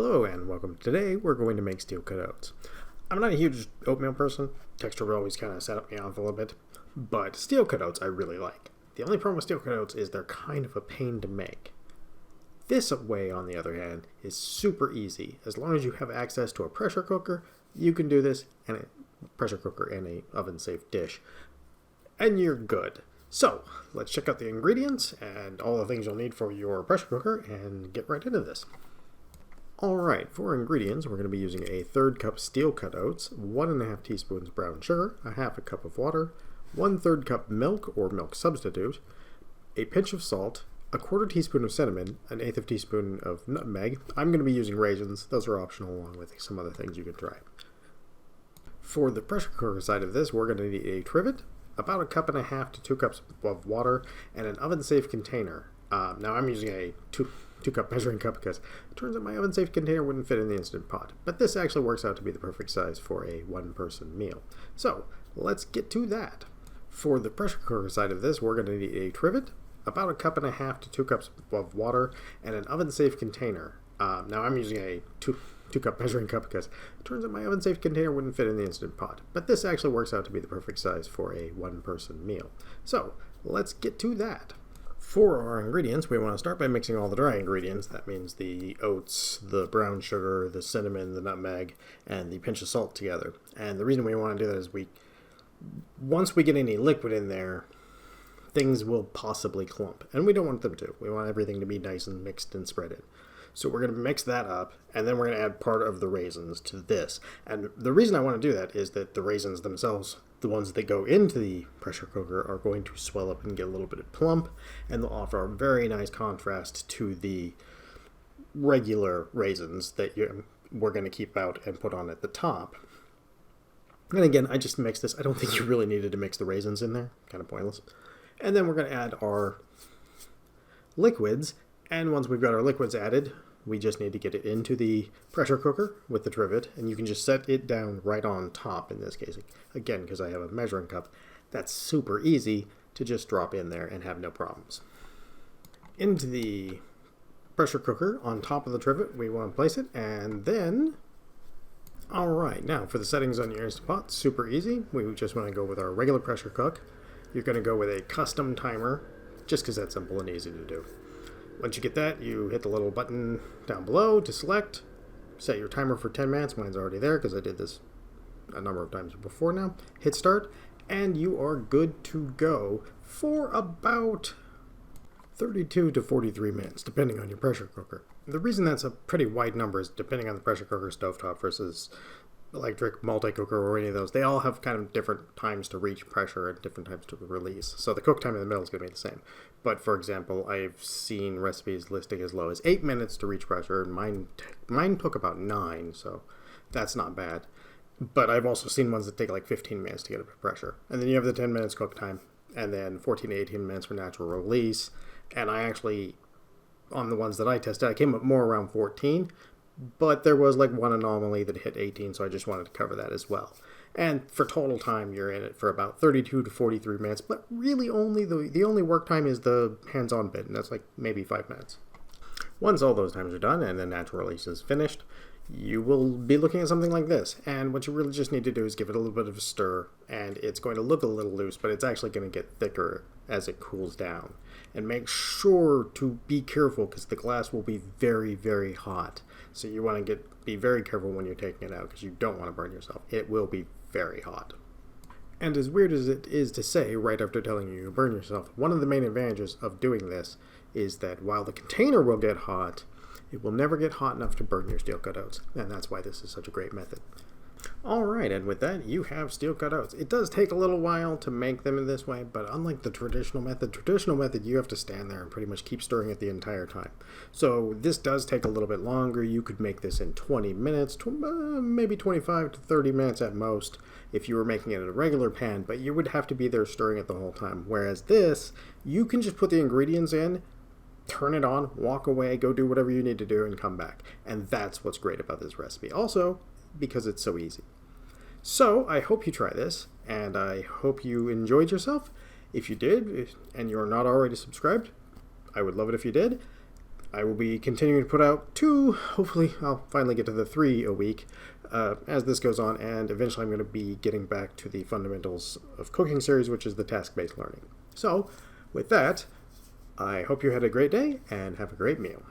Hello and welcome. Today we're going to make steel cut oats. I'm not a huge oatmeal person. Texture will always kind of set me off a little bit, but steel cut oats I really like. The only problem with steel cut oats is they're kind of a pain to make. This way, on the other hand, is super easy. As long as you have access to a pressure cooker, you can do this, and a pressure cooker and a oven-safe dish, and you're good. So, let's check out the ingredients and all the things you'll need for your pressure cooker and get right into this. Alright, for ingredients, we're going to be using a 1/3 cup steel cut oats, 1½ teaspoons brown sugar, a 1/2 cup of water, 1/3 cup milk or milk substitute, a pinch of salt, a 1/4 teaspoon of cinnamon, an 1/8 teaspoon of nutmeg. I'm going to be using raisins. Those are optional along with some other things you can try. For the pressure cooker side of this, we're going to need a trivet, about 1.5 cups to 2 cups of water, and an oven-safe container. Now I'm using a 2-cup measuring cup because it turns out my oven-safe container wouldn't fit in the Instant Pot. But this actually works out to be the perfect size for a one-person meal. So let's get to that. For the pressure cooker side of this, we're going to need a trivet, about 1.5 cups to 2 cups of water, and an oven-safe container. Now I'm using a 2-cup measuring cup because it turns out my oven-safe container wouldn't fit in the Instant Pot. But this actually works out to be the perfect size for a one-person meal. So let's get to that. For our ingredients, we want to start by mixing all the dry ingredients. That means the oats, the brown sugar, the cinnamon, the nutmeg, and the pinch of salt together. And the reason we want to do that is once we get any liquid in there, things will possibly clump. And we don't want them to. We want everything to be nice and mixed and spread in. So we're going to mix that up, and then we're going to add part of the raisins to this. And the reason I want to do that is that the raisins themselves, the ones that go into the pressure cooker, are going to swell up and get a little bit plump, and they'll offer a very nice contrast to the regular raisins that we're going to keep out and put on at the top. And again, I just mixed this. I don't think you really needed to mix the raisins in there. Kind of pointless. And then we're going to add our liquids. And once we've got our liquids added, we just need to get it into the pressure cooker with the trivet, and you can just set it down right on top in this case. Again, because I have a measuring cup, that's super easy to just drop in there and have no problems. Into the pressure cooker on top of the trivet, we want to place it, and then... Alright, now for the settings on your Instant Pot, super easy. We just want to go with our regular pressure cook. You're going to go with a custom timer, just because that's simple and easy to do. Once you get that, you hit the little button down below to select, set your timer for 10 minutes. Mine's already there because I did this a number of times before now. Hit start, and you are good to go for about 32 to 43 minutes, depending on your pressure cooker. The reason that's a pretty wide number is depending on the pressure cooker, stovetop versus electric, multi-cooker, or any of those. They all have kind of different times to reach pressure and different times to release. So the cook time in the middle is going to be the same. But for example, I've seen recipes listing as low as 8 minutes to reach pressure, and mine took about 9, so that's not bad. But I've also seen ones that take like 15 minutes to get up to pressure. And then you have the 10 minutes cook time, and then 14 to 18 minutes for natural release. And I actually, on the ones that I tested, I came up more around 14, but there was like one anomaly that hit 18, so I just wanted to cover that as well. And for total time, you're in it for about 32 to 43 minutes, but really only the only work time is the hands-on bit, and that's like maybe 5 minutes. Once all those times are done and the natural release is finished, you will be looking at something like this. And what you really just need to do is give it a little bit of a stir, and it's going to look a little loose, but it's actually going to get thicker as it cools down. And make sure to be careful because the glass will be very, very hot. So you want to be very careful when you're taking it out because you don't want to burn yourself. It will be very hot. And as weird as it is to say right after telling you burn yourself, one of the main advantages of doing this is that while the container will get hot, it will never get hot enough to burn your steel cut oats. And that's why this is such a great method. Alright, and with that, you have steel cut oats. It does take a little while to make them in this way, but unlike the traditional method, you have to stand there and pretty much keep stirring it the entire time. So this does take a little bit longer. You could make this in 20 minutes, maybe 25 to 30 minutes at most if you were making it in a regular pan, but you would have to be there stirring it the whole time. Whereas this, you can just put the ingredients in, turn it on, walk away, go do whatever you need to do, and come back. And that's what's great about this recipe. Also, because it's so easy. So I hope you try this, and I hope you enjoyed yourself. If you did, and you're not already subscribed, I would love it if you did. I will be continuing to put out 2, hopefully I'll finally get to the 3 a week as this goes on, and eventually I'm going to be getting back to the Fundamentals of Cooking series, which is the task-based learning. So, with that, I hope you had a great day and have a great meal.